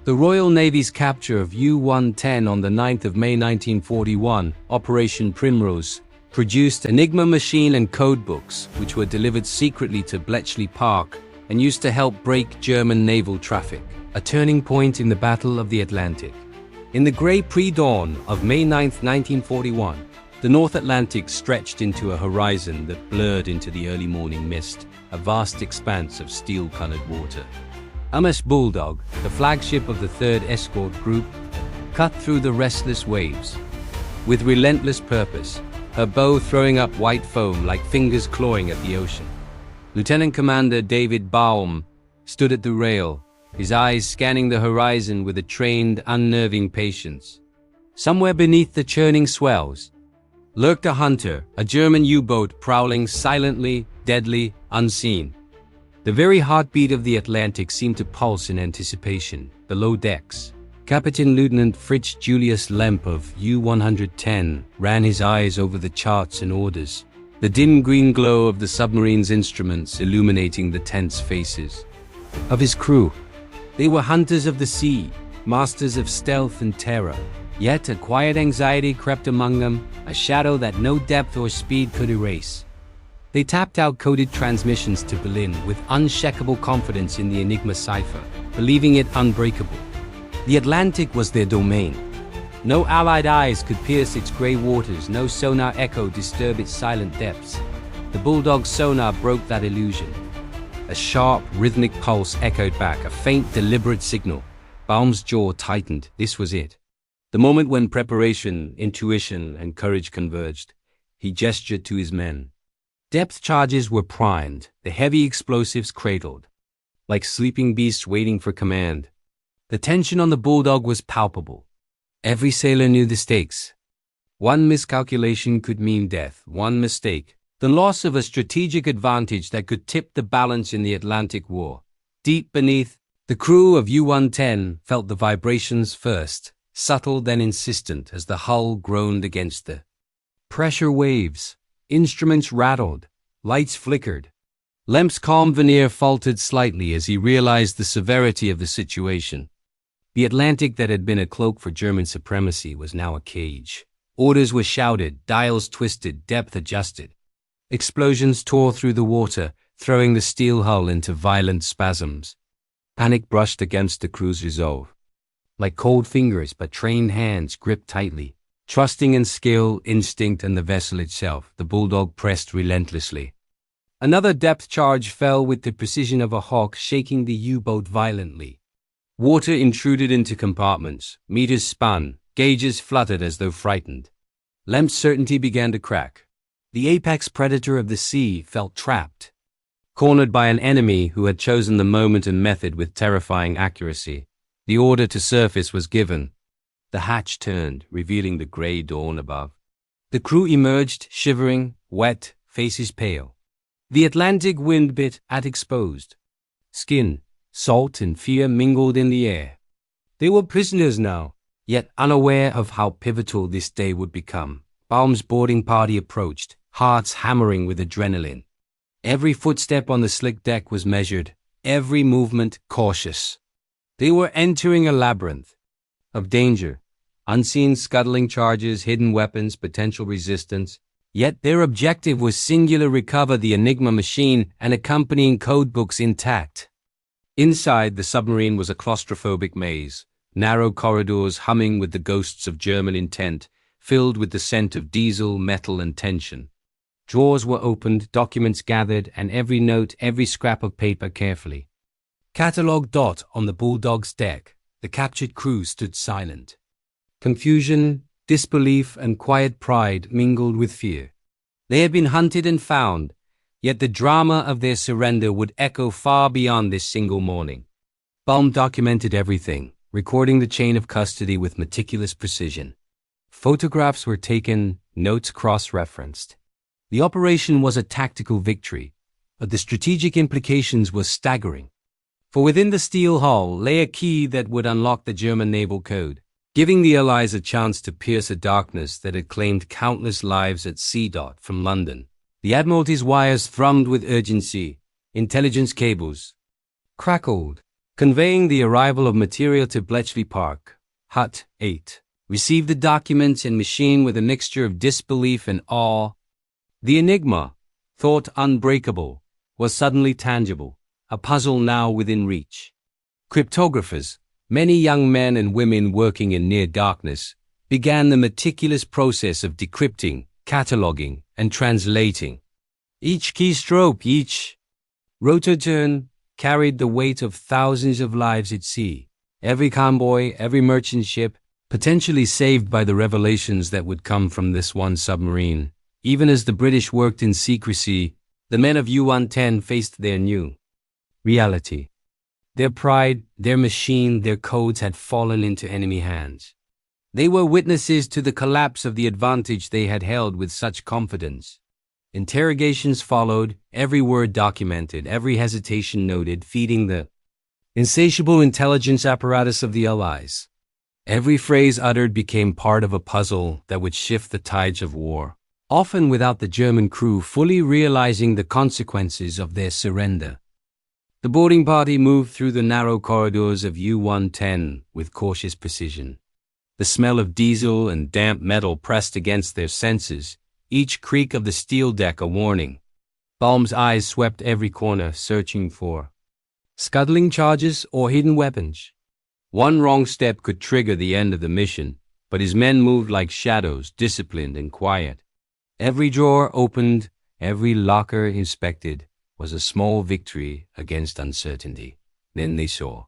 The Royal Navy's capture of U-110 on the 9th of May 1941, Operation Primrose, produced Enigma machine and codebooks, which were delivered secretly to Bletchley Park and used to help break German naval traffic, a turning point in the Battle of the Atlantic. In the grey pre-dawn of May 9, 1941, the North Atlantic stretched into a horizon that blurred into the early morning mist, a vast expanse of steel-colored water. MS Bulldog, the flagship of the 3rd Escort Group, cut through the restless waves. With relentless purpose, her bow throwing up white foam like fingers clawing at the ocean. Lieutenant Commander David Baum stood at the rail, his eyes scanning the horizon with a trained, unnerving patience. Somewhere beneath the churning swells lurked a hunter, a German U-boat prowling silently, deadly, unseen. The very heartbeat of the Atlantic seemed to pulse in anticipation. Below decks, Captain Lieutenant Fritz Julius Lemp of U-110 ran his eyes over the charts and orders, the dim green glow of the submarine's instruments illuminating the tense faces of his crew. They were hunters of the sea, masters of stealth and terror. Yet a quiet anxiety crept among them, a shadow that no depth or speed could erase. They tapped out coded transmissions to Berlin with unshakable confidence in the Enigma cipher, believing it unbreakable. The Atlantic was their domain. No Allied eyes could pierce its grey waters, no sonar echo disturb its silent depths. The Bulldog's sonar broke that illusion. A sharp, rhythmic pulse echoed back, a faint, deliberate signal. Baum's jaw tightened. This was it. The moment when preparation, intuition, and courage converged. He gestured to his men. Depth charges were primed, the heavy explosives cradled, like sleeping beasts waiting for command. The tension on the Bulldog was palpable. Every sailor knew the stakes. One miscalculation could mean death, one mistake, the loss of a strategic advantage that could tip the balance in the Atlantic War. Deep beneath, the crew of U-110 felt the vibrations first, subtle then insistent as the hull groaned against the pressure waves. Instruments rattled, lights flickered. Lemp's calm veneer faltered slightly as he realized the severity of the situation. The Atlantic that had been a cloak for German supremacy was now a cage. Orders were shouted, dials twisted, depth adjusted. Explosions tore through the water, throwing the steel hull into violent spasms. Panic brushed against the crew's resolve. Like cold fingers but trained hands gripped tightly. Trusting in skill, instinct, and the vessel itself, the Bulldog pressed relentlessly. Another depth charge fell with the precision of a hawk, shaking the U-boat violently. Water intruded into compartments, meters spun, gauges fluttered as though frightened. Lemp's certainty began to crack. The apex predator of the sea felt trapped, cornered by an enemy who had chosen the moment and method with terrifying accuracy. The order to surface was given. The hatch turned, revealing the grey dawn above. The crew emerged, shivering, wet, faces pale. The Atlantic wind bit at exposed. Skin, salt, and fear mingled in the air. They were prisoners now, yet unaware of how pivotal this day would become. Baum's boarding party approached, hearts hammering with adrenaline. Every footstep on the slick deck was measured, every movement cautious. They were entering a labyrinth of danger, unseen scuttling charges, hidden weapons, potential resistance. Yet their objective was singular: recover the Enigma machine and accompanying codebooks intact. Inside, the submarine was a claustrophobic maze, narrow corridors humming with the ghosts of German intent, filled with the scent of diesel, metal, and tension. Drawers were opened, documents gathered, and every note, every scrap of paper carefully catalogued. On the Bulldog's deck, the captured crew stood silent. Confusion, disbelief, and quiet pride mingled with fear. They had been hunted and found, yet the drama of their surrender would echo far beyond this single morning. Baum documented everything, recording the chain of custody with meticulous precision. Photographs were taken, notes cross-referenced. The operation was a tactical victory, but the strategic implications were staggering. For within the steel hull lay a key that would unlock the German naval code, giving the Allies a chance to pierce a darkness that had claimed countless lives at sea. From London, the Admiralty's wires thrummed with urgency. Intelligence cables crackled, conveying the arrival of material to Bletchley Park. Hut 8 received the documents and machine with a mixture of disbelief and awe. The enigma, thought unbreakable, was suddenly tangible, a puzzle now within reach. Cryptographers, many young men and women working in near darkness, began the meticulous process of decrypting, cataloging, and translating. Each keystroke, each rotor turn carried the weight of thousands of lives at sea. Every convoy, every merchant ship, potentially saved by the revelations that would come from this one submarine. Even as the British worked in secrecy, the men of U-110 faced their new reality. Their pride, their machine, their codes had fallen into enemy hands. They were witnesses to the collapse of the advantage they had held with such confidence. Interrogations followed, every word documented, every hesitation noted, feeding the insatiable intelligence apparatus of the Allies. Every phrase uttered became part of a puzzle that would shift the tides of war, often without the German crew fully realizing the consequences of their surrender. The boarding party moved through the narrow corridors of U-110 with cautious precision. The smell of diesel and damp metal pressed against their senses, each creak of the steel deck a warning. Baum's eyes swept every corner, searching for scuttling charges or hidden weapons. One wrong step could trigger the end of the mission, but his men moved like shadows, disciplined and quiet. Every drawer opened, every locker inspected, was a small victory against uncertainty. Then they saw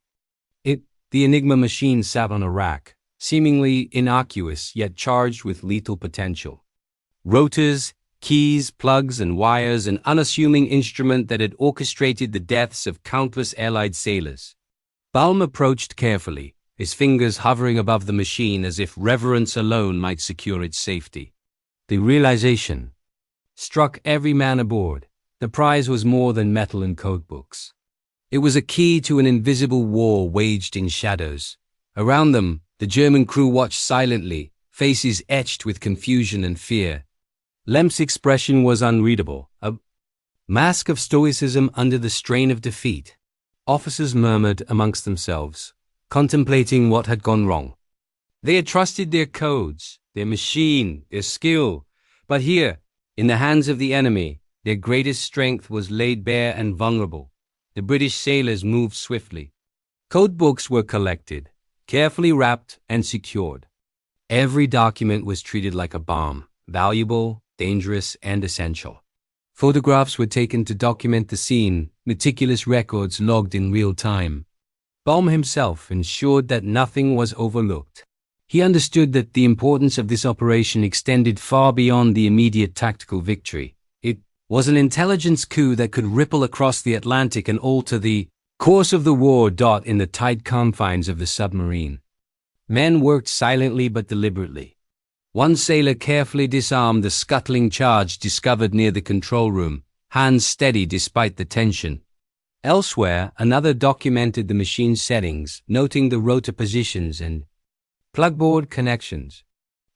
it. The Enigma machine sat on a rack, seemingly innocuous yet charged with lethal potential. Rotors, keys, plugs, and wires, an unassuming instrument that had orchestrated the deaths of countless Allied sailors. Baum approached carefully, his fingers hovering above the machine as if reverence alone might secure its safety. The realization struck every man aboard. The prize was more than metal and codebooks. It was a key to an invisible war waged in shadows. Around them, the German crew watched silently, faces etched with confusion and fear. Lemp's expression was unreadable, a mask of stoicism under the strain of defeat. Officers murmured amongst themselves, contemplating what had gone wrong. They had trusted their codes, their machine, their skill, but here, in the hands of the enemy, their greatest strength was laid bare and vulnerable. The British sailors moved swiftly. Codebooks were collected, carefully wrapped and secured. Every document was treated like a bomb, valuable, dangerous, and essential. Photographs were taken to document the scene, meticulous records logged in real time. Baum himself ensured that nothing was overlooked. He understood that the importance of this operation extended far beyond the immediate tactical victory. It was an intelligence coup that could ripple across the Atlantic and alter the course of the war. In the tight confines of the submarine, men worked silently but deliberately. One sailor carefully disarmed the scuttling charge discovered near the control room, hands steady despite the tension. Elsewhere, another documented the machine's settings, noting the rotor positions and plugboard connections.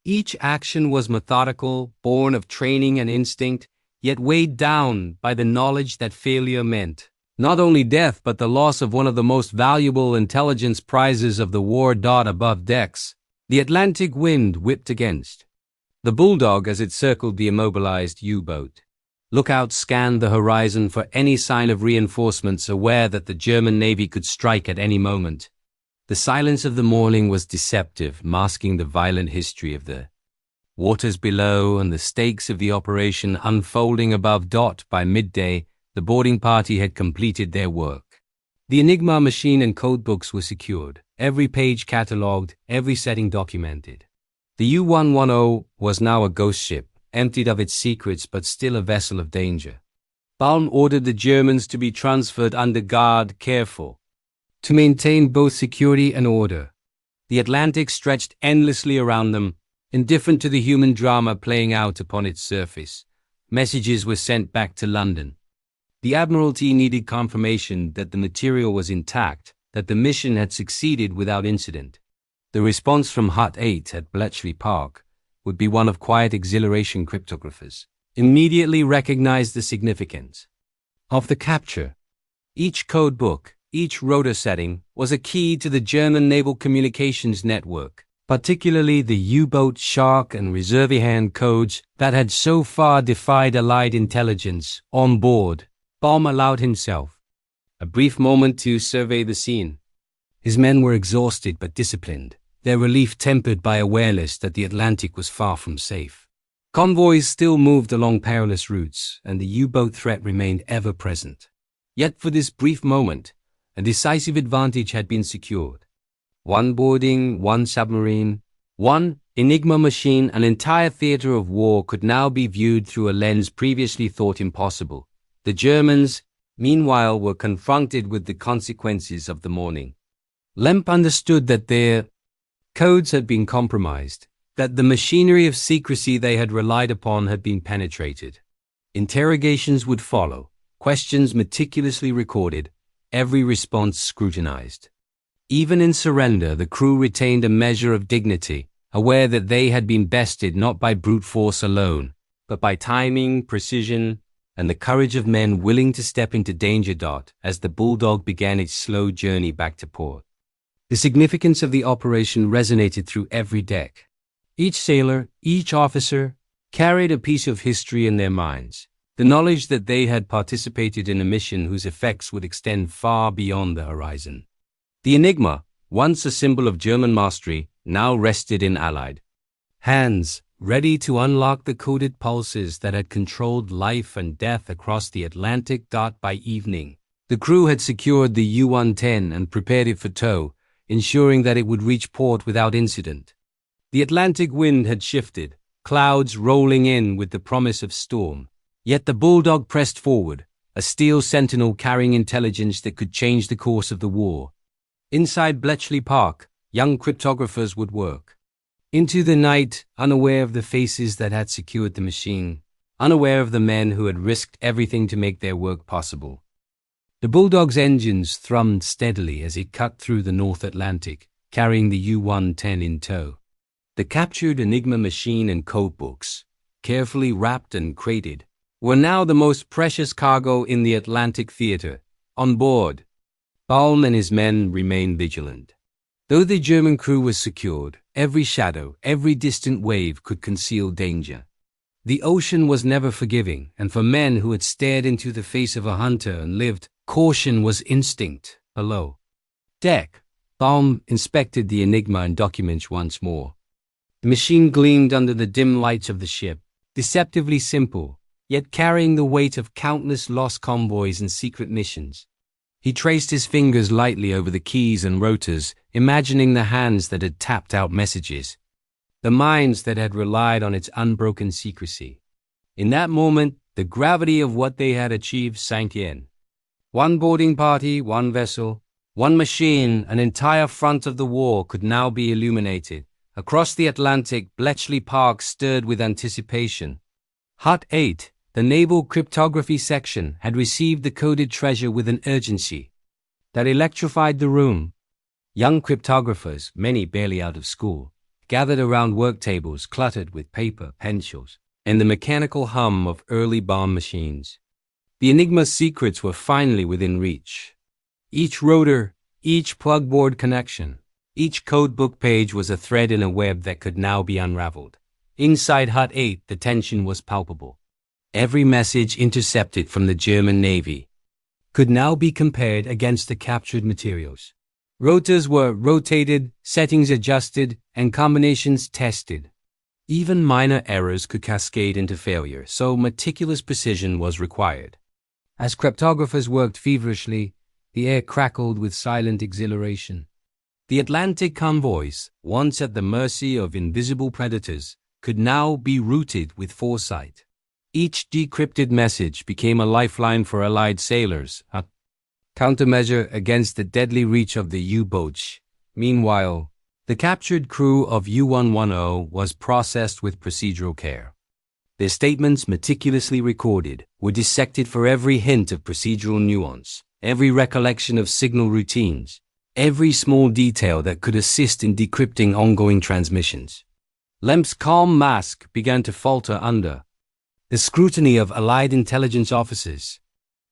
Each action was methodical, born of training and instinct, yet weighed down by the knowledge that failure meant not only death but the loss of one of the most valuable intelligence prizes of the war. Above decks, the Atlantic wind whipped against the Bulldog as it circled the immobilized U-boat. Lookouts scanned the horizon for any sign of reinforcements, aware that the German Navy could strike at any moment. The silence of the morning was deceptive, masking the violent history of the waters below and the stakes of the operation unfolding above. By midday, the boarding party had completed their work. The Enigma machine and codebooks were secured, every page catalogued, every setting documented. The U-110 was now a ghost ship, emptied of its secrets but still a vessel of danger. Baum ordered the Germans to be transferred under guard, careful to maintain both security and order. The Atlantic stretched endlessly around them, indifferent to the human drama playing out upon its surface. Messages were sent back to London. The Admiralty needed confirmation that the material was intact, that the mission had succeeded without incident. The response from Hut 8 at Bletchley Park would be one of quiet exhilaration. Cryptographers immediately recognized the significance of the capture. Each code book, each rotor setting was a key to the German naval communications network, particularly the U-boat, Shark, and Reservehand codes that had so far defied Allied intelligence. On board, Baum allowed himself a brief moment to survey the scene. His men were exhausted but disciplined, their relief tempered by awareness that the Atlantic was far from safe. Convoys still moved along perilous routes, and the U-boat threat remained ever present. Yet for this brief moment, a decisive advantage had been secured. One boarding, one submarine, one Enigma machine, an entire theater of war could now be viewed through a lens previously thought impossible. The Germans, meanwhile, were confronted with the consequences of the morning. Lemp understood that their codes had been compromised, that the machinery of secrecy they had relied upon had been penetrated. Interrogations would follow, questions meticulously recorded, every response scrutinized. Even in surrender, the crew retained a measure of dignity, aware that they had been bested not by brute force alone, but by timing, precision, and the courage of men willing to step into danger. As the Bulldog began its slow journey back to port, the significance of the operation resonated through every deck. Each sailor, each officer, carried a piece of history in their minds, the knowledge that they had participated in a mission whose effects would extend far beyond the horizon. The Enigma, once a symbol of German mastery, now rested in Allied hands, ready to unlock the coded pulses that had controlled life and death across the Atlantic. By evening, the crew had secured the U-110 and prepared it for tow, ensuring that it would reach port without incident. The Atlantic wind had shifted, clouds rolling in with the promise of storm. Yet the Bulldog pressed forward, a steel sentinel carrying intelligence that could change the course of the war. Inside Bletchley Park, young cryptographers would work. Into the night, unaware of the faces that had secured the machine, unaware of the men who had risked everything to make their work possible. The Bulldog's engines thrummed steadily as it cut through the North Atlantic, carrying the U-110 in tow. The captured Enigma machine and codebooks, carefully wrapped and crated, were now the most precious cargo in the Atlantic theater. On board, Baum and his men remained vigilant. Though the German crew was secured, every shadow, every distant wave could conceal danger. The ocean was never forgiving, and for men who had stared into the face of a hunter and lived, caution was instinct. Below deck, Baum inspected the Enigma and documents once more. The machine gleamed under the dim lights of the ship, deceptively simple, yet carrying the weight of countless lost convoys and secret missions. He traced his fingers lightly over the keys and rotors, imagining the hands that had tapped out messages, the minds that had relied on its unbroken secrecy. In that moment, the gravity of what they had achieved sank in. One boarding party, one vessel, one machine, an entire front of the war could now be illuminated. Across the Atlantic, Bletchley Park stirred with anticipation. Hut 8, the Naval Cryptography Section, had received the coded treasure with an urgency that electrified the room. Young cryptographers, many barely out of school, gathered around work tables cluttered with paper, pencils, and the mechanical hum of early bomb machines. The Enigma's secrets were finally within reach. Each rotor, each plugboard connection, each codebook page was a thread in a web that could now be unraveled. Inside Hut 8, the tension was palpable. Every message intercepted from the German Navy could now be compared against the captured materials. Rotors were rotated, settings adjusted, and combinations tested. Even minor errors could cascade into failure, so meticulous precision was required. As cryptographers worked feverishly, the air crackled with silent exhilaration. The Atlantic convoys, once at the mercy of invisible predators, could now be routed with foresight. Each decrypted message became a lifeline for Allied sailors, a countermeasure against the deadly reach of the U-boats. Meanwhile, the captured crew of U-110 was processed with procedural care. Their statements, meticulously recorded, were dissected for every hint of procedural nuance, every recollection of signal routines, every small detail that could assist in decrypting ongoing transmissions. Lemp's calm mask began to falter under the scrutiny of Allied intelligence officers.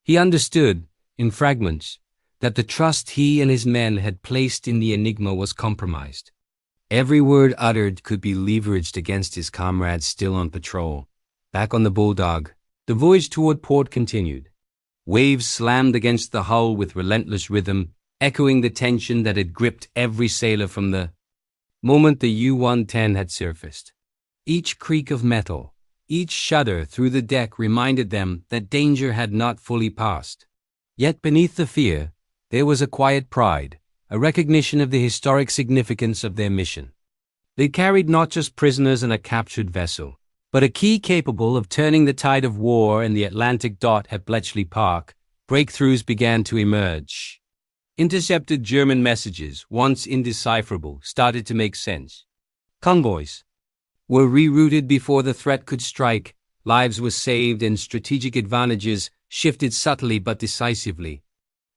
He understood, in fragments, that the trust he and his men had placed in the Enigma was compromised. Every word uttered could be leveraged against his comrades still on patrol. Back on the Bulldog, the voyage toward port continued. Waves slammed against the hull with relentless rhythm, echoing the tension that had gripped every sailor from the moment the U-110 had surfaced. Each creak of metal, each shudder through the deck reminded them that danger had not fully passed. Yet beneath the fear, there was a quiet pride, a recognition of the historic significance of their mission. They carried not just prisoners and a captured vessel, but a key capable of turning the tide of war in the Atlantic. At Bletchley Park, breakthroughs began to emerge. Intercepted German messages, once indecipherable, started to make sense. Convoys were rerouted before the threat could strike, lives were saved, and strategic advantages shifted subtly but decisively.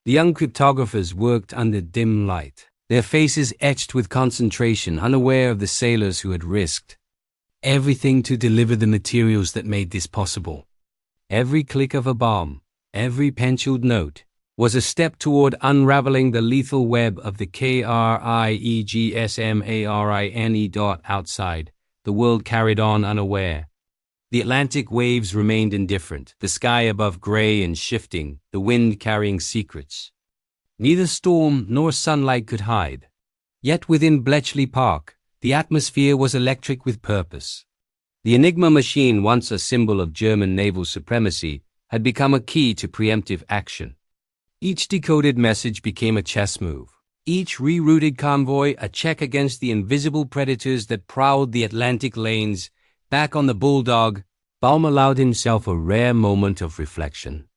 The young cryptographers worked under dim light, their faces etched with concentration, unaware of the sailors who had risked everything to deliver the materials that made this possible. Every click of a bomb, every penciled note, was a step toward unraveling the lethal web of the KRIEGSMARINE. Outside, the world carried on unaware. The Atlantic waves remained indifferent, the sky above gray and shifting, the wind carrying secrets. Neither storm nor sunlight could hide. Yet within Bletchley Park, the atmosphere was electric with purpose. The Enigma machine, once a symbol of German naval supremacy, had become a key to preemptive action. Each decoded message became a chess move. Each rerouted convoy a check against the invisible predators that prowled the Atlantic lanes. Back on the Bulldog, Baum allowed himself a rare moment of reflection.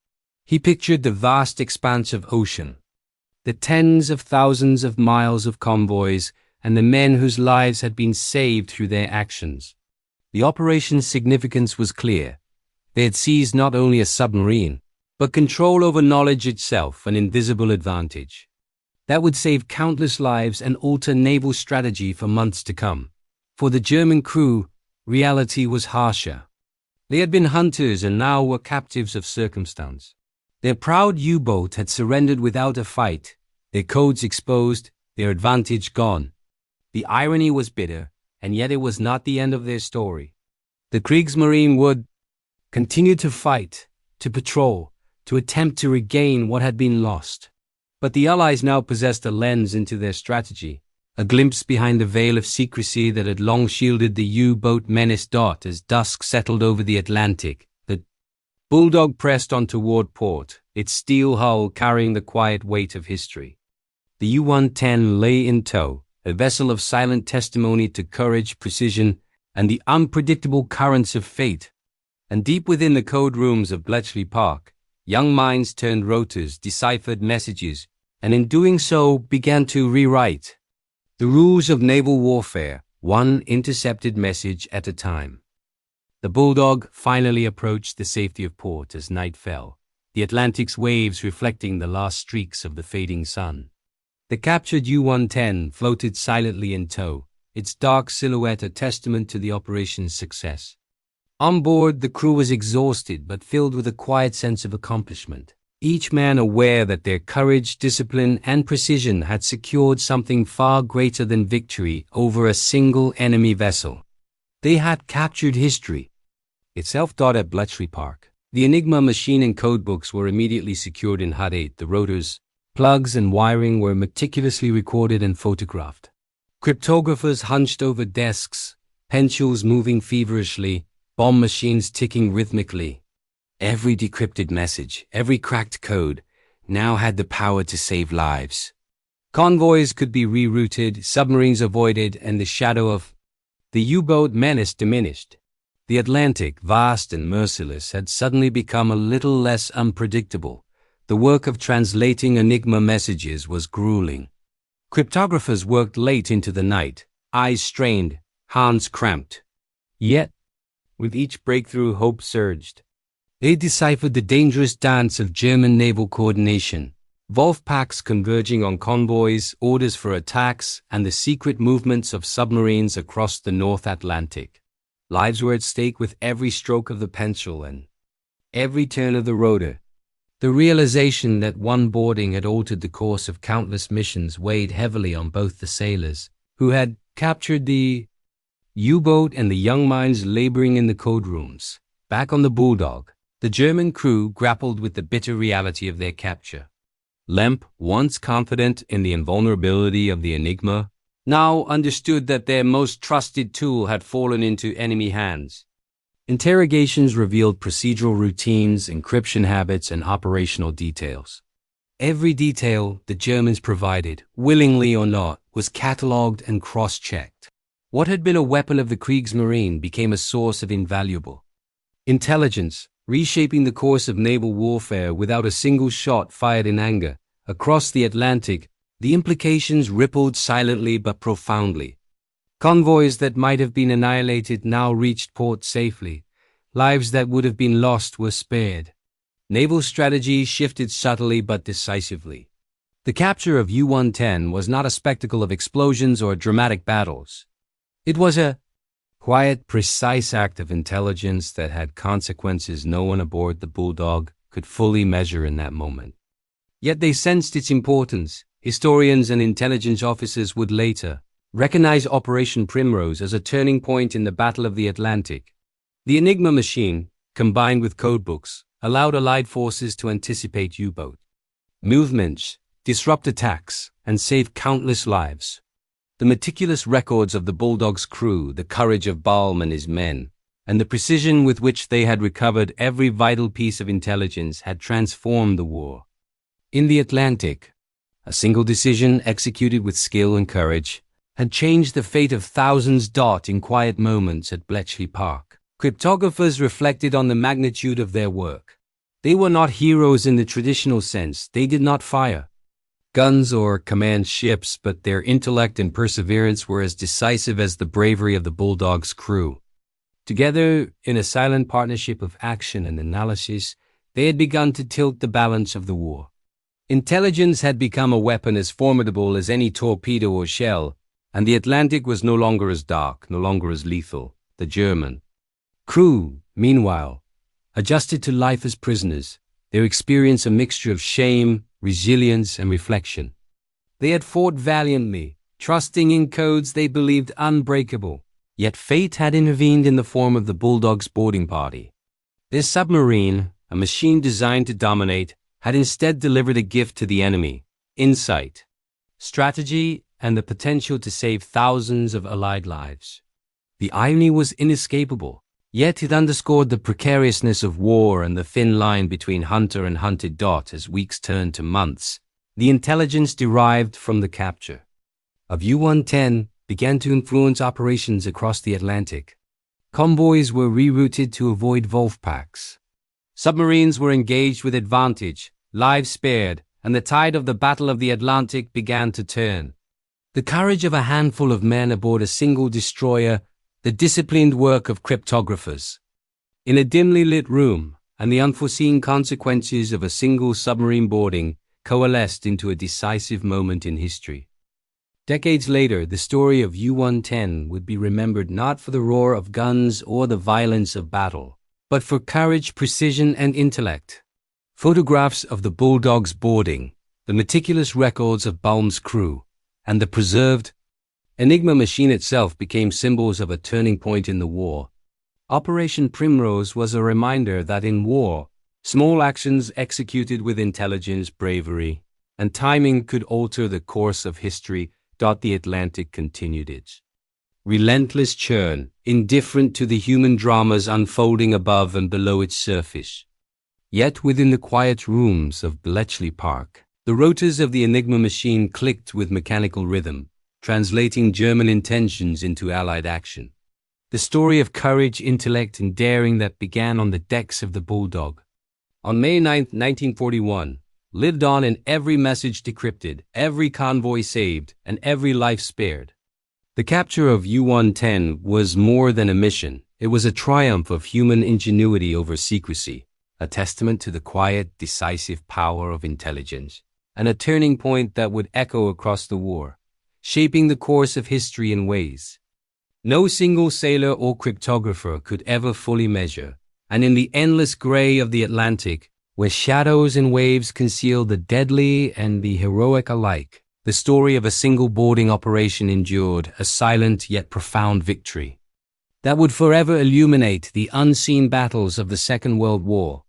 He pictured the vast expanse of ocean, the tens of thousands of miles of convoys, and the men whose lives had been saved through their actions. The operation's significance was clear. They had seized not only a submarine, but control over knowledge itself, an invisible advantage that would save countless lives and alter naval strategy for months to come. For the German crew, reality was harsher. They had been hunters and now were captives of circumstance. Their proud U-boat had surrendered without a fight, their codes exposed, their advantage gone. The irony was bitter, and yet it was not the end of their story. The Kriegsmarine would continue to fight, to patrol, to attempt to regain what had been lost. But the Allies now possessed a lens into their strategy, a glimpse behind the veil of secrecy that had long shielded the U-boat menace. As dusk settled over the Atlantic, the Bulldog pressed on toward port, its steel hull carrying the quiet weight of history. The U-110 lay in tow, a vessel of silent testimony to courage, precision, and the unpredictable currents of fate. And deep within the code rooms of Bletchley Park, young minds turned rotors, deciphered messages, and in doing so began to rewrite the rules of naval warfare, one intercepted message at a time. The Bulldog finally approached the safety of port as night fell, the Atlantic's waves reflecting the last streaks of the fading sun. The captured U-110 floated silently in tow, its dark silhouette a testament to the operation's success. On board, the crew was exhausted but filled with a quiet sense of accomplishment, each man aware that their courage, discipline, and precision had secured something far greater than victory over a single enemy vessel. They had captured history itself. At Bletchley Park, the Enigma machine and codebooks were immediately secured in Hut 8. The rotors, plugs, and wiring were meticulously recorded and photographed. Cryptographers hunched over desks, pencils moving feverishly, bomb machines ticking rhythmically. Every decrypted message, every cracked code, now had the power to save lives. Convoys could be rerouted, submarines avoided, and the shadow of the U-boat menace diminished. The Atlantic, vast and merciless, had suddenly become a little less unpredictable. The work of translating Enigma messages was grueling. Cryptographers worked late into the night, eyes strained, hands cramped. Yet, with each breakthrough, hope surged. They deciphered the dangerous dance of German naval coordination, Wolf packs converging on convoys, orders for attacks, and the secret movements of submarines across the North Atlantic. Lives were at stake with every stroke of the pencil and every turn of the rotor. The realization that one boarding had altered the course of countless missions weighed heavily on both the sailors, who had captured the U-boat, and the young minds laboring in the code rooms. Back on the Bulldog, the German crew grappled with the bitter reality of their capture. Lemp, once confident in the invulnerability of the Enigma, now understood that their most trusted tool had fallen into enemy hands. Interrogations revealed procedural routines, encryption habits, and operational details. Every detail the Germans provided, willingly or not, was catalogued and cross-checked. What had been a weapon of the Kriegsmarine became a source of invaluable intelligence, reshaping the course of naval warfare without a single shot fired in anger. Across the Atlantic, the implications rippled silently but profoundly. Convoys that might have been annihilated now reached port safely. Lives that would have been lost were spared. Naval strategy shifted subtly but decisively. The capture of U-110 was not a spectacle of explosions or dramatic battles. It was a quiet, precise act of intelligence that had consequences no one aboard the Bulldog could fully measure in that moment. Yet they sensed its importance. Historians and intelligence officers would later recognize Operation Primrose as a turning point in the Battle of the Atlantic. The Enigma machine, combined with codebooks, allowed Allied forces to anticipate U-boat movements, disrupt attacks, and save countless lives. The meticulous records of the Bulldog's crew, the courage of Balm and his men, and the precision with which they had recovered every vital piece of intelligence had transformed the war. In the Atlantic, a single decision executed with skill and courage had changed the fate of thousands. In quiet moments at Bletchley Park, cryptographers reflected on the magnitude of their work. They were not heroes in the traditional sense. They did not fire guns or command ships, but their intellect and perseverance were as decisive as the bravery of the Bulldog's crew. Together, in a silent partnership of action and analysis, they had begun to tilt the balance of the war. Intelligence had become a weapon as formidable as any torpedo or shell, and the Atlantic was no longer as dark, no longer as lethal. The German crew, meanwhile, adjusted to life as prisoners, their experience a mixture of shame, resilience, and reflection. They had fought valiantly, trusting in codes they believed unbreakable, yet fate had intervened in the form of the Bulldog's boarding party. This submarine, a machine designed to dominate, had instead delivered a gift to the enemy: insight, strategy, and the potential to save thousands of Allied lives. The irony was inescapable, yet it underscored the precariousness of war and the thin line between hunter and hunted. As weeks turned to months, the intelligence derived from the capture of U-110 began to influence operations across the Atlantic. Convoys were rerouted to avoid Wolfpacks. Submarines were engaged with advantage, lives spared, and the tide of the Battle of the Atlantic began to turn. The courage of a handful of men aboard a single destroyer, the disciplined work of cryptographers in a dimly lit room, and the unforeseen consequences of a single submarine boarding coalesced into a decisive moment in history. Decades later, the story of U-110 would be remembered not for the roar of guns or the violence of battle, but for courage, precision, and intellect. Photographs of the Bulldog's boarding, the meticulous records of Balm's crew, and the preserved Enigma machine itself became symbols of a turning point in the war. Operation Primrose was a reminder that in war, small actions executed with intelligence, bravery, and timing could alter the course of history. The Atlantic continued its relentless churn, indifferent to the human dramas unfolding above and below its surface. Yet within the quiet rooms of Bletchley Park, the rotors of the Enigma machine clicked with mechanical rhythm, translating German intentions into Allied action. The story of courage, intellect, and daring that began on the decks of the Bulldog on May 9, 1941, lived on in every message decrypted, every convoy saved, and every life spared. The capture of U-110 was more than a mission. It was a triumph of human ingenuity over secrecy, a testament to the quiet, decisive power of intelligence, and a turning point that would echo across the war, shaping the course of history in ways no single sailor or cryptographer could ever fully measure. And in the endless gray of the Atlantic, where shadows and waves conceal the deadly and the heroic alike. The story of a single boarding operation endured a silent yet profound victory that would forever illuminate the unseen battles of the Second World War.